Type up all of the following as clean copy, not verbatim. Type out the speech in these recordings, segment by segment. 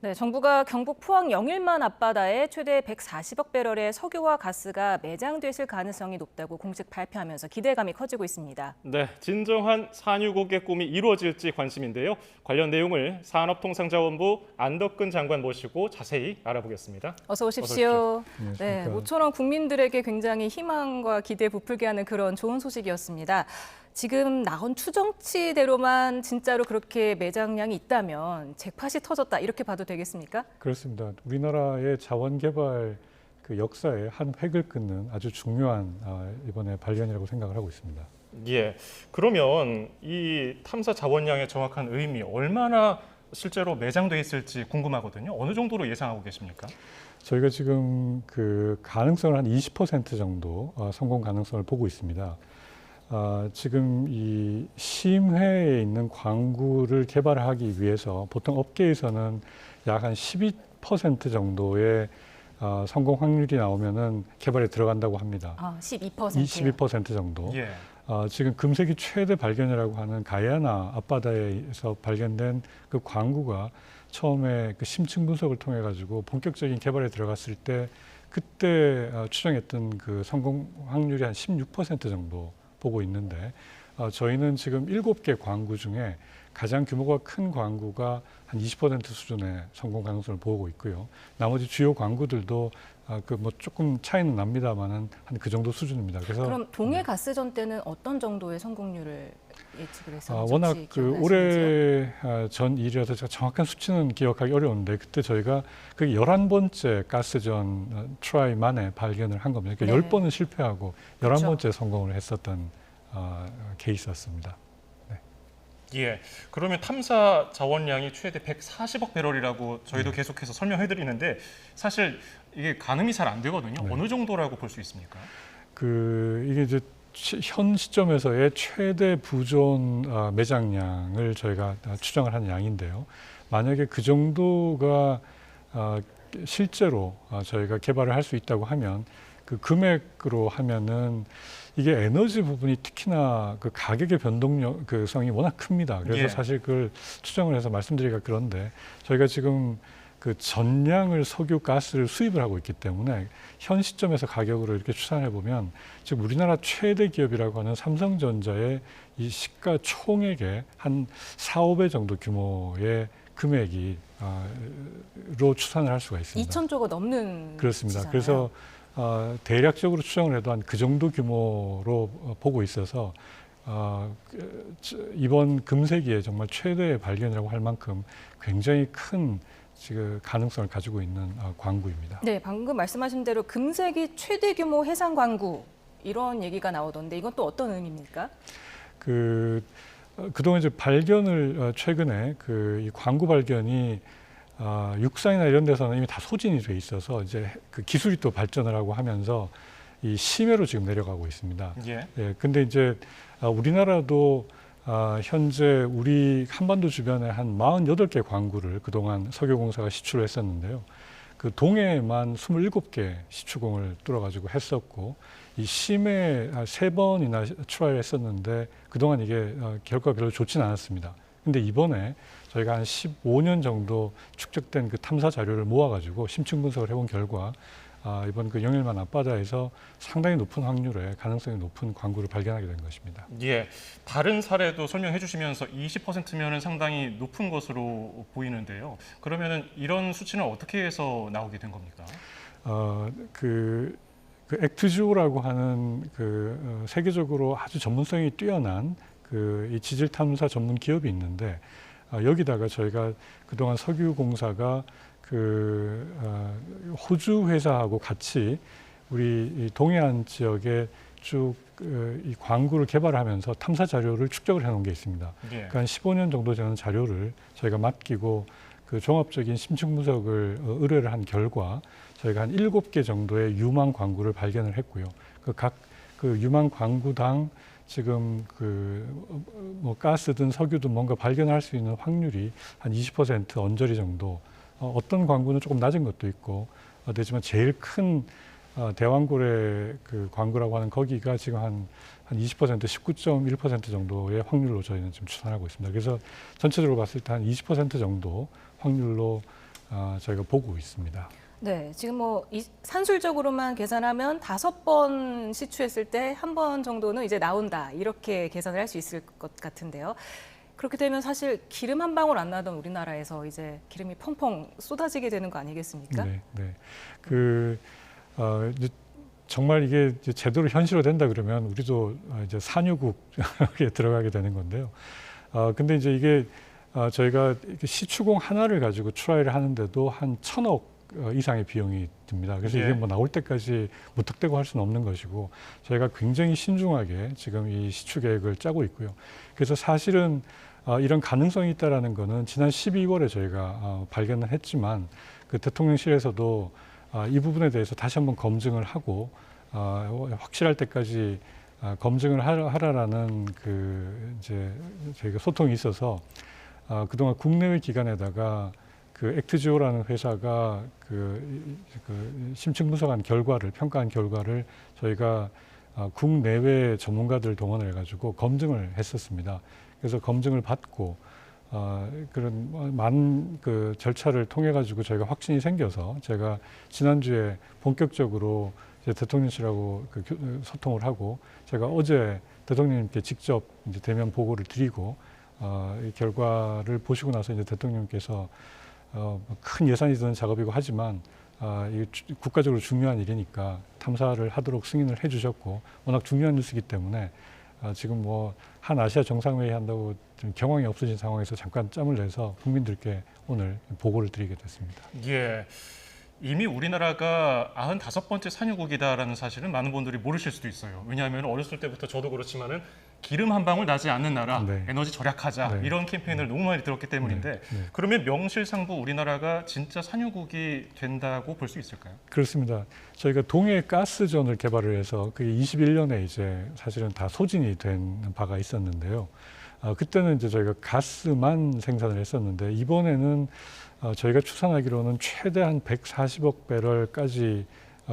네, 정부가 경북 포항 영일만 앞바다에 최대 140억 배럴의 석유와 가스가 매장됐을 가능성이 높다고 공식 발표하면서 기대감이 커지고 있습니다. 네, 진정한 산유국의 꿈이 이루어질지 관심인데요. 관련 내용을 산업통상자원부 안덕근 장관 모시고 자세히 알아보겠습니다. 어서 오십시오. 네, 안녕하십니까. 모처럼 국민들에게 굉장히 희망과 기대 부풀게 하는 그런 좋은 소식이었습니다. 지금 나온 추정치대로만 진짜로 그렇게 매장량이 있다면 잭팟이 터졌다 이렇게 봐도 되겠습니까? 그렇습니다. 우리나라의 자원 개발 그 역사에 한 획을 끊는 아주 중요한 이번에 발견이라고 생각을 하고 있습니다. 예, 그러면 이 탐사 자원량의 정확한 의미 얼마나 실제로 매장돼 있을지 궁금하거든요. 어느 정도로 예상하고 계십니까? 저희가 지금 그 가능성을 한 20% 정도 성공 가능성을 보고 있습니다. 지금 이 심해에 있는 광구를 개발하기 위해서 보통 업계에서는 약 한 12% 정도의 성공 확률이 나오면은 개발에 들어간다고 합니다. 12%요? 22% 정도. 예. 지금 금세기 최대 발견이라고 하는 가야나 앞바다에서 발견된 그 광구가 처음에 그 심층 분석을 통해 가지고 본격적인 개발에 들어갔을 때 그때 추정했던 그 성공 확률이 한 16% 정도 보고 있는데 저희는 지금 7개 광구 중에 가장 규모가 큰 광구가 한 20% 수준의 성공 가능성을 보고 있고요. 나머지 주요 광구들도 그 뭐 조금 차이는 납니다만은 한 그 정도 수준입니다. 그래서 그럼 동해 가스전 때는 어떤 정도의 성공률을 예측을 했었는지 워낙 혹시 그 기억나시는지요? 오래 전 일이라서 제가 정확한 수치는 기억하기 어려운데 그때 저희가 그 11번째 가스전 트라이 만에 발견을 한 겁니다. 그러니까 네. 10번은 실패하고 그렇죠. 11번째 성공을 했었던 케이스였습니다. 예. 그러면 탐사 자원량이 최대 140억 배럴이라고 저희도 계속해서 설명해 드리는데 사실 이게 가늠이 잘 안 되거든요. 네. 어느 정도라고 볼 수 있습니까? 이게 이제 현 시점에서의 최대 부존 매장량을 저희가 추정을 한 양인데요. 만약에 그 정도가 실제로 저희가 개발을 할 수 있다고 하면 그 금액으로 하면은 이게 에너지 부분이 특히나 그 가격의 변동력 그 성이 워낙 큽니다. 그래서 예. 사실 그걸 추정을 해서 말씀드리기가 그런데 저희가 지금 그 전량을 석유 가스를 수입을 하고 있기 때문에 현 시점에서 가격으로 이렇게 추산해 보면 지금 우리나라 최대 기업이라고 하는 삼성전자의 이 시가 총액의 한 4, 5배 정도 규모의 금액이 로 추산을 할 수가 있습니다. 2,000조가 넘는 그렇습니다. 수치잖아요. 그래서 대략적으로 추정을 해도 한 그 정도 규모로 보고 있어서 이번 금세기에 정말 최대의 발견이라고 할 만큼 굉장히 큰 지금 가능성을 가지고 있는 광구입니다. 네, 방금 말씀하신 대로 금세기 최대 규모 해상 광구 이런 얘기가 나오던데 이건 또 어떤 의미입니까? 그동안 이제 발견을 최근에 이 광구 발견이 육상이나 이런 데서는 이미 다 소진이 돼 있어서 이제 그 기술이 또 발전을 하고 하면서 이 심해로 지금 내려가고 있습니다. 예. 예, 근데 이제 우리나라도 현재 우리 한반도 주변에 한 48개 광구를 그동안 석유공사가 시추를 했었는데요. 그 동해만 27개 시추공을 뚫어가지고 했었고 이 심해 3번이나 트라이를 했었는데 그동안 이게 결과가 별로 좋지는 않았습니다. 근데 이번에 저희가 한 15년 정도 축적된 그 탐사 자료를 모아가지고 심층 분석을 해본 결과 이번 그 영일만 앞바다에서 상당히 높은 확률의 가능성이 높은 광구를 발견하게 된 것입니다. 예. 다른 사례도 설명해 주시면서 20%면은 상당히 높은 것으로 보이는데요. 그러면은 이런 수치는 어떻게 해서 나오게 된 겁니까? 그 액트주라고 하는 세계적으로 아주 전문성이 뛰어난 이 지질 탐사 전문 기업이 있는데 여기다가 저희가 그동안 석유공사가 호주 회사하고 같이 우리 이 동해안 지역에 쭉 이 광구를 개발하면서 탐사 자료를 축적을 해놓은 게 있습니다. 예. 그러니까 한 15년 정도 되는 자료를 저희가 맡기고 그 종합적인 심층 분석을 의뢰를 한 결과 저희가 한 7개 정도의 유망 광구를 발견을 했고요. 각 유망 광구당 지금 뭐 가스든 석유든 뭔가 발견할 수 있는 확률이 한 20% 언저리 정도. 어떤 광구는 조금 낮은 것도 있고 되지만 제일 큰 대왕고래 그 광구라고 하는 거기가 지금 한 20%, 19.1% 정도의 확률로 저희는 지금 추산하고 있습니다. 그래서 전체적으로 봤을 때 한 20% 정도 확률로 저희가 보고 있습니다. 네, 지금 뭐 산술적으로만 계산하면 5번 시추했을 때 한 번 정도는 이제 나온다 이렇게 계산을 할 수 있을 것 같은데요. 그렇게 되면 사실 기름 한 방울 안 나던 우리나라에서 이제 기름이 펑펑 쏟아지게 되는 거 아니겠습니까? 네, 네. 이제 정말 이게 이제 제대로 현실화된다 그러면 우리도 이제 산유국에 들어가게 되는 건데요. 근데 이제 이게 저희가 시추공 하나를 가지고 트라이를 하는데도 한 1,000억 이상의 비용이 듭니다. 그래서 예. 이게 뭐 나올 때까지 무턱대고 할 수는 없는 것이고 저희가 굉장히 신중하게 지금 이 시추 계획을 짜고 있고요. 그래서 사실은 이런 가능성이 있다라는 거는 지난 12월에 저희가 발견을 했지만 그 대통령실에서도 이 부분에 대해서 다시 한번 검증을 하고 확실할 때까지 검증을 하라라는 그 이제 저희가 소통이 있어서 그동안 국내외 기관에다가 그 액트지오라는 회사가 그 심층 분석한 결과를 평가한 결과를 저희가 국내외 전문가들 동원해 가지고 검증을 했었습니다. 그래서 검증을 받고 그런 많은 그 절차를 통해 가지고 저희가 확신이 생겨서 제가 지난주에 본격적으로 이제 대통령실하고 소통을 하고 제가 어제 대통령님께 직접 이제 대면 보고를 드리고 이 결과를 보시고 나서 이제 대통령께서 큰 예산이 드는 작업이고 하지만 이게 국가적으로 중요한 일이니까 탐사를 하도록 승인을 해주셨고 워낙 중요한 뉴스이기 때문에 지금 뭐 한 아시아 정상회의 한다고 좀 경황이 없어진 상황에서 잠깐 짬을 내서 국민들께 오늘 보고를 드리게 됐습니다. 예. 이미 우리나라가 95번째 산유국이다라는 사실은 많은 분들이 모르실 수도 있어요. 왜냐하면 어렸을 때부터 저도 그렇지만은 기름 한 방울 나지 않는 나라, 네. 에너지 절약하자 네. 이런 캠페인을 너무 많이 들었기 때문인데 네, 네. 그러면 명실상부 우리나라가 진짜 산유국이 된다고 볼 수 있을까요? 그렇습니다. 저희가 동해 가스전을 개발을 해서 그게 21년에 이제 사실은 다 소진이 된 바가 있었는데요. 그때는 이제 저희가 가스만 생산을 했었는데 이번에는 저희가 추산하기로는 최대한 140억 배럴까지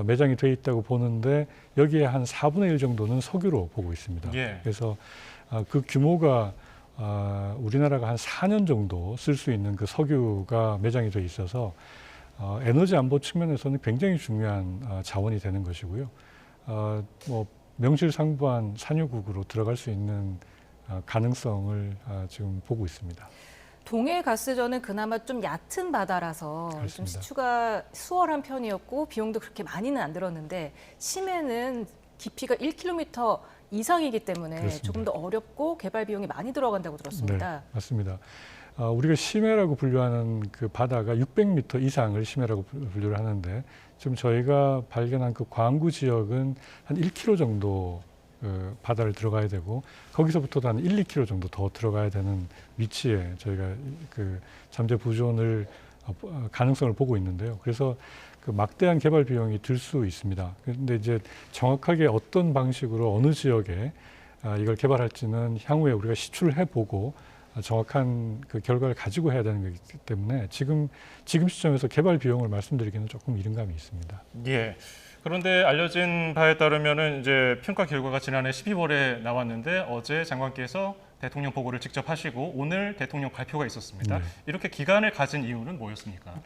매장이 돼 있다고 보는데 여기에 한 4분의 1 정도는 석유로 보고 있습니다. 예. 그래서 그 규모가 우리나라가 한 4년 정도 쓸 수 있는 그 석유가 매장이 돼 있어서 에너지 안보 측면에서는 굉장히 중요한 자원이 되는 것이고요. 뭐 명실상부한 산유국으로 들어갈 수 있는 가능성을 지금 보고 있습니다. 동해 가스전은 그나마 좀 얕은 바다라서 좀 그렇습니다. 시추가 수월한 편이었고 비용도 그렇게 많이는 안 들었는데 심해는 깊이가 1km 이상이기 때문에 그렇습니다. 조금 더 어렵고 개발 비용이 많이 들어간다고 들었습니다. 네, 맞습니다. 우리가 심해라고 분류하는 그 바다가 600m 이상을 심해라고 분류를 하는데 지금 저희가 발견한 그 광구 지역은 한 1km 정도 바다를 들어가야 되고 거기서부터도 한 1, 2km 정도 더 들어가야 되는 위치에 저희가 그 잠재 부존을 가능성을 보고 있는데요. 그래서 그 막대한 개발 비용이 들 수 있습니다. 그런데 이제 정확하게 어떤 방식으로 어느 지역에 이걸 개발할지는 향후에 우리가 시추를 해보고 정확한 그 결과를 가지고 해야 되는 거기 때문에 지금 시점에서 개발 비용을 말씀드리기는 조금 이른 감이 있습니다. 예. 그런데 알려진 바에 따르면은 이제 평가 결과가 지난해 12월에 나왔는데 어제 장관께서 대통령 보고를 직접 하시고 오늘 대통령 발표가 있었습니다. 네. 이렇게 기간을 가진 이유는 뭐였습니까?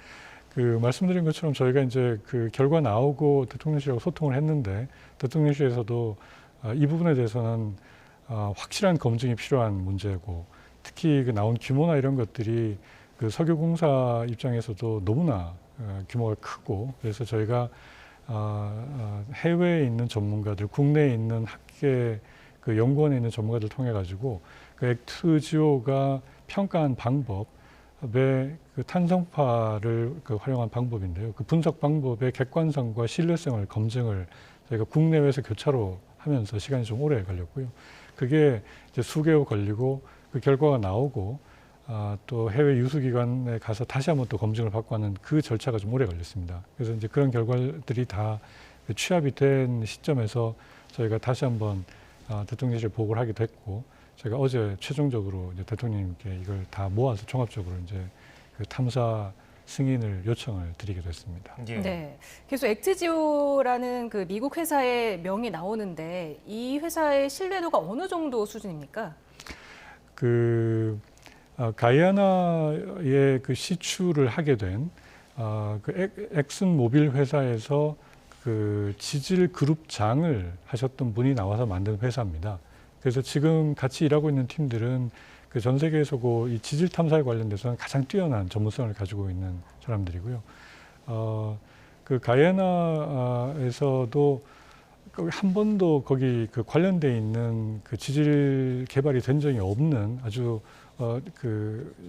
그 말씀드린 것처럼 저희가 이제 그 결과 나오고 대통령실하고 소통을 했는데 대통령실에서도 이 부분에 대해서는 확실한 검증이 필요한 문제고 특히 그 나온 규모나 이런 것들이 그 석유공사 입장에서도 너무나 규모가 크고 그래서 저희가 해외에 있는 전문가들, 국내에 있는 학계 그 연구원에 있는 전문가들 통해 가지고 그 액트지오가 평가한 방법의 그 탄성파를 그 활용한 방법인데요. 그 분석 방법의 객관성과 신뢰성을 검증을 저희가 국내외에서 교차로 하면서 시간이 좀 오래 걸렸고요. 그게 이제 수개월 걸리고 그 결과가 나오고 또 해외 유수기관에 가서 다시 한번 또 검증을 받고 하는 그 절차가 좀 오래 걸렸습니다. 그래서 이제 그런 결과들이 다 취합이 된 시점에서 저희가 다시 한번 대통령실에 보고를 하게 됐고 제가 어제 최종적으로 이제 대통령님께 이걸 다 모아서 종합적으로 이제 그 탐사 승인을 요청을 드리게 됐습니다. 예. 네, 계속 액트지오라는 그 미국 회사의 명이 나오는데 이 회사의 신뢰도가 어느 정도 수준입니까? 그 가이아나에 그 시추를 하게 된 그 엑슨 모빌 회사에서 그 지질 그룹장을 하셨던 분이 나와서 만든 회사입니다. 그래서 지금 같이 일하고 있는 팀들은 그 전 세계에서 이 지질 탐사에 관련돼서는 가장 뛰어난 전문성을 가지고 있는 사람들이고요. 그 가이아나에서도 한 번도 거기 그 관련돼 있는 그 지질 개발이 된 적이 없는 아주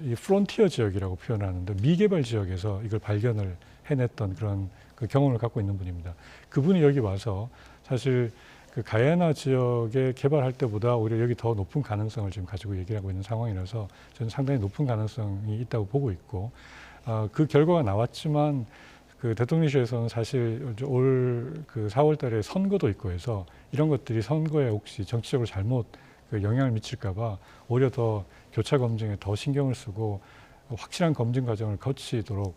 이 프론티어 지역이라고 표현하는데 미개발 지역에서 이걸 발견을 해냈던 그런 그 경험을 갖고 있는 분입니다. 그분이 여기 와서 사실 그 가야나 지역에 개발할 때보다 오히려 여기 더 높은 가능성을 지금 가지고 얘기를 하고 있는 상황이라서 저는 상당히 높은 가능성이 있다고 보고 있고, 그 결과가 나왔지만 그 대통령실에서는 사실 올 그 4월 달에 선거도 있고 해서 이런 것들이 선거에 혹시 정치적으로 잘못 그 영향을 미칠까봐 오히려 더 교차 검증에 더 신경을 쓰고 확실한 검증 과정을 거치도록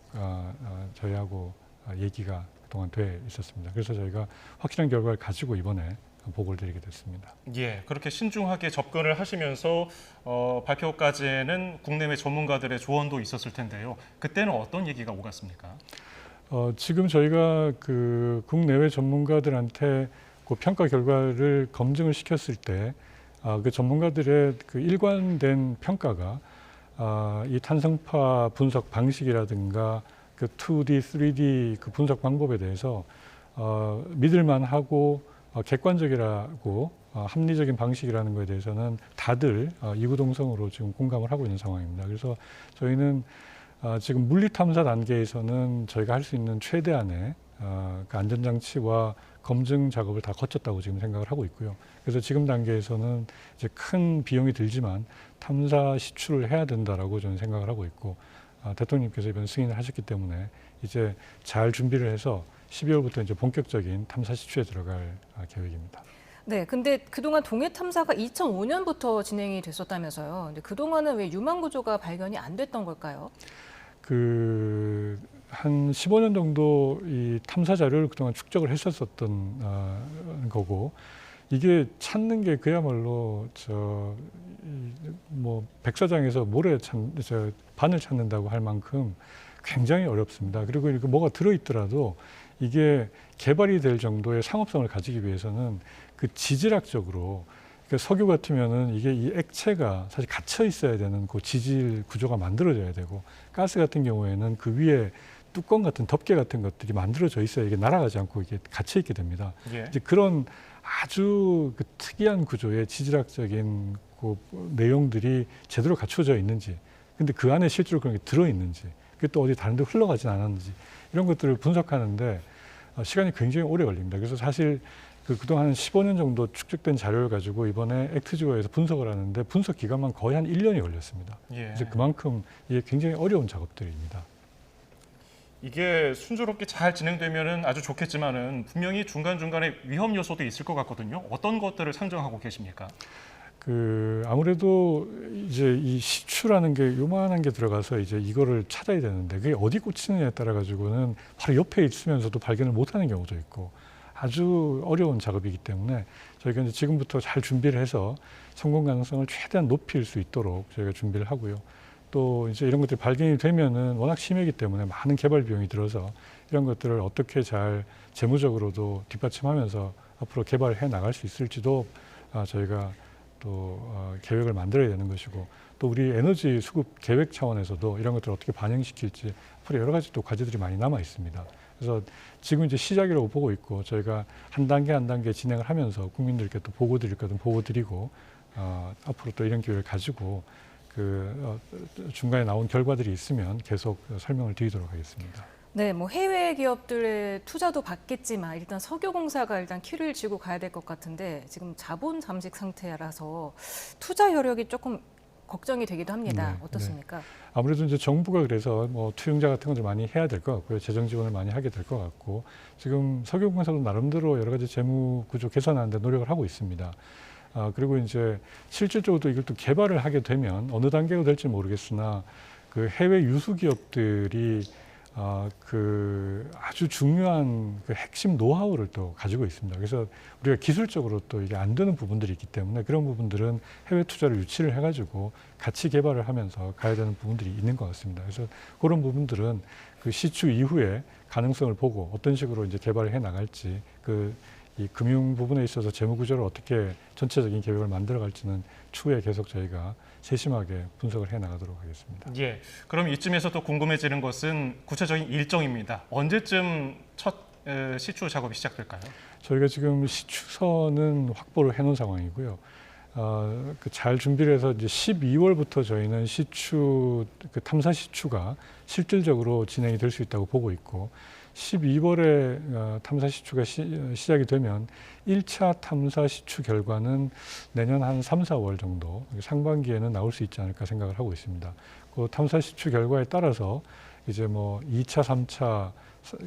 저희하고 얘기가 그동안 돼 있었습니다. 그래서 저희가 확실한 결과를 가지고 이번에 보고를 드리게 됐습니다. 예, 그렇게 신중하게 접근을 하시면서 발표까지는 국내외 전문가들의 조언도 있었을 텐데요. 그때는 어떤 얘기가 오갔습니까? 지금 저희가 그 국내외 전문가들한테 그 평가 결과를 검증을 시켰을 때 그 전문가들의 그 일관된 평가가 이 탄성파 분석 방식이라든가 그 2D, 3D 그 분석 방법에 대해서 믿을만하고 객관적이라고 합리적인 방식이라는 것에 대해서는 다들 이구동성으로 지금 공감을 하고 있는 상황입니다. 그래서 저희는 지금 물리 탐사 단계에서는 저희가 할 수 있는 최대한의 그 안전장치와 검증 작업을 다 거쳤다고 지금 생각을 하고 있고요. 그래서 지금 단계에서는 이제 큰 비용이 들지만 탐사 시추를 해야 된다라고 저는 생각을 하고 있고, 대통령님께서 이번 승인을 하셨기 때문에 이제 잘 준비를 해서 12월부터 이제 본격적인 탐사 시추에 들어갈 계획입니다. 네, 근데 그동안 동해 탐사가 2005년부터 진행이 됐었다면서요. 근데 그동안은 왜 유망 구조가 발견이 안 됐던 걸까요? 한 15년 정도 이 탐사 자료를 그동안 축적을 했었던 거고, 이게 찾는 게 그야말로 백사장에서 바늘 찾는다고 할 만큼 굉장히 어렵습니다. 그리고 이렇게 뭐가 들어있더라도 이게 개발이 될 정도의 상업성을 가지기 위해서는 그 지질학적으로, 그러니까 석유 같으면은 이게 이 액체가 사실 갇혀 있어야 되는 그 지질 구조가 만들어져야 되고, 가스 같은 경우에는 그 위에 뚜껑 같은 덮개 같은 것들이 만들어져 있어야 이게 날아가지 않고 이게 갇혀 있게 됩니다. 예. 이제 그런 아주 그 특이한 구조의 지질학적인 그 내용들이 제대로 갖춰져 있는지, 근데 그 안에 실제로 그런 게 들어 있는지, 그게 또 어디 다른 데 흘러가진 않았는지, 이런 것들을 분석하는데 시간이 굉장히 오래 걸립니다. 그래서 사실 그동안 15년 정도 축적된 자료를 가지고 이번에 액트지오에서 분석을 하는데 분석 기간만 거의 한 1년이 걸렸습니다. 예. 그래서 그만큼 이게 굉장히 어려운 작업들입니다. 이게 순조롭게 잘 진행되면은 아주 좋겠지만은 분명히 중간중간에 위험 요소도 있을 것 같거든요. 어떤 것들을 상정하고 계십니까? 아무래도 이제 이 시추라는 게 요만한 게 들어가서 이제 이거를 찾아야 되는데 그게 어디 꽂히느냐에 따라 가지고는 바로 옆에 있으면서도 발견을 못하는 경우도 있고 아주 어려운 작업이기 때문에 저희가 이제 지금부터 잘 준비를 해서 성공 가능성을 최대한 높일 수 있도록 저희가 준비를 하고요. 또 이제 이런 것들이 발견이 되면은 워낙 심하기 때문에 많은 개발 비용이 들어서 이런 것들을 어떻게 잘 재무적으로도 뒷받침하면서 앞으로 개발을 해 나갈 수 있을지도 저희가 또 계획을 만들어야 되는 것이고, 또 우리 에너지 수급 계획 차원에서도 이런 것들을 어떻게 반영시킬지 앞으로 여러 가지 또 과제들이 많이 남아 있습니다. 그래서 지금 이제 시작이라고 보고 있고 저희가 한 단계 한 단계 진행을 하면서 국민들께 또 보고 드릴 거든 보고 드리고 앞으로 또 이런 기회를 가지고 중간에 나온 결과들이 있으면 계속 설명을 드리도록 하겠습니다. 네, 뭐 해외 기업들의 투자도 받겠지만 일단 석유공사가 일단 키를 쥐고 가야 될 것 같은데 지금 자본 잠식 상태라서 투자 여력이 조금 걱정이 되기도 합니다. 네, 어떻습니까? 네. 아무래도 이제 정부가 그래서 뭐 투영자 같은 것들 많이 해야 될 것 같고요. 재정 지원을 많이 하게 될 것 같고, 지금 석유공사도 나름대로 여러 가지 재무 구조 개선하는 데 노력을 하고 있습니다. 그리고 이제 실질적으로 이걸 또 개발을 하게 되면 어느 단계가 될지 모르겠으나 그 해외 유수 기업들이 아주 중요한 그 핵심 노하우를 또 가지고 있습니다. 그래서 우리가 기술적으로 또 이게 안 되는 부분들이 있기 때문에 그런 부분들은 해외 투자를 유치를 해가지고 같이 개발을 하면서 가야 되는 부분들이 있는 것 같습니다. 그래서 그런 부분들은 그 시추 이후에 가능성을 보고 어떤 식으로 이제 개발을 해 나갈지 이 금융 부분에 있어서 재무 구조를 어떻게 전체적인 계획을 만들어 갈지는 추후에 계속 저희가 세심하게 분석을 해 나가도록 하겠습니다. 예. 그럼 이쯤에서 또 궁금해지는 것은 구체적인 일정입니다. 언제쯤 첫 시추 작업이 시작될까요? 저희가 지금 시추선은 확보를 해놓은 상황이고요. 잘 준비를 해서 이제 12월부터 저희는 탐사 시추가 실질적으로 진행이 될 수 있다고 보고 있고, 12월에 탐사 시추가 시작이 되면 1차 탐사 시추 결과는 내년 한 3, 4월 정도 상반기에는 나올 수 있지 않을까 생각을 하고 있습니다. 그 탐사 시추 결과에 따라서 이제 뭐 2차, 3차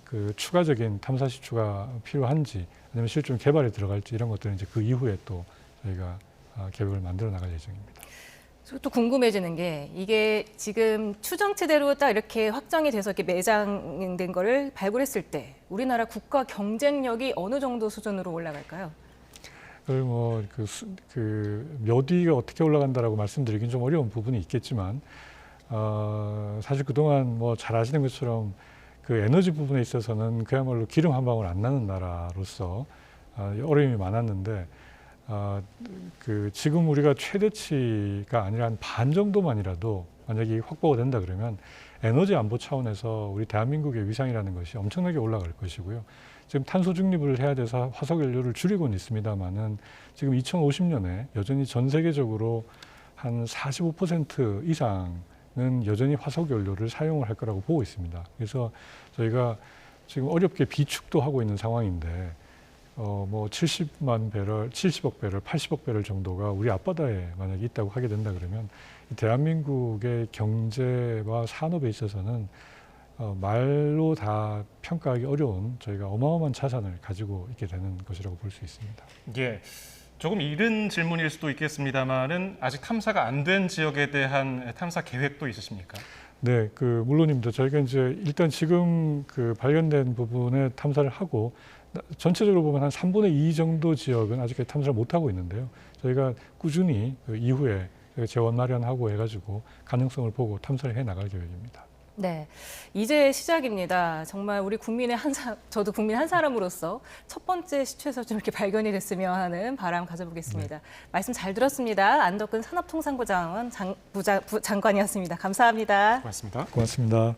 그 추가적인 탐사 시추가 필요한지 아니면 실제 개발에 들어갈지 이런 것들은 이제 그 이후에 또 저희가 계획을 만들어 나갈 예정입니다. 또 궁금해지는 게 이게 지금 추정치대로 딱 이렇게 확정이 돼서 이렇게 매장된 거를 발굴했을 때 우리나라 국가 경쟁력이 어느 정도 수준으로 올라갈까요? 몇 위가 어떻게 올라간다라고 말씀드리긴 좀 어려운 부분이 있겠지만, 사실 그동안 뭐 잘 아시는 것처럼 그 에너지 부분에 있어서는 그야말로 기름 한 방울 안 나는 나라로서 어려움이 많았는데, 지금 우리가 최대치가 아니라 한 반 정도만이라도 만약에 확보가 된다 그러면 에너지 안보 차원에서 우리 대한민국의 위상이라는 것이 엄청나게 올라갈 것이고요. 지금 탄소 중립을 해야 돼서 화석 연료를 줄이고는 있습니다만은 지금 2050년에 여전히 전 세계적으로 한 45% 이상은 여전히 화석 연료를 사용을 할 거라고 보고 있습니다. 그래서 저희가 지금 어렵게 비축도 하고 있는 상황인데, 뭐 70만 배럴, 70억 배럴, 80억 배럴 정도가 우리 앞바다에 만약에 있다고 하게 된다 그러면 대한민국의 경제와 산업에 있어서는 말로 다 평가하기 어려운 저희가 어마어마한 자산을 가지고 있게 되는 것이라고 볼 수 있습니다. 예. 조금 이른 질문일 수도 있겠습니다만은 아직 탐사가 안 된 지역에 대한 탐사 계획도 있으십니까? 네, 물론입니다. 저희가 이제 일단 지금 발견된 부분에 탐사를 하고 전체적으로 보면 한 3분의 2 정도 지역은 아직까지 탐사를 못 하고 있는데요. 저희가 꾸준히 이후에 재원 마련하고 해가지고 가능성을 보고 탐사를 해 나갈 계획입니다. 네, 이제 시작입니다. 정말 우리 저도 국민 한 사람으로서 첫 번째 시추에서 좀 이렇게 발견이 됐으면 하는 바람 가져보겠습니다. 네. 말씀 잘 들었습니다. 안덕근 산업통상부 장관이었습니다. 감사합니다. 고맙습니다. 고맙습니다.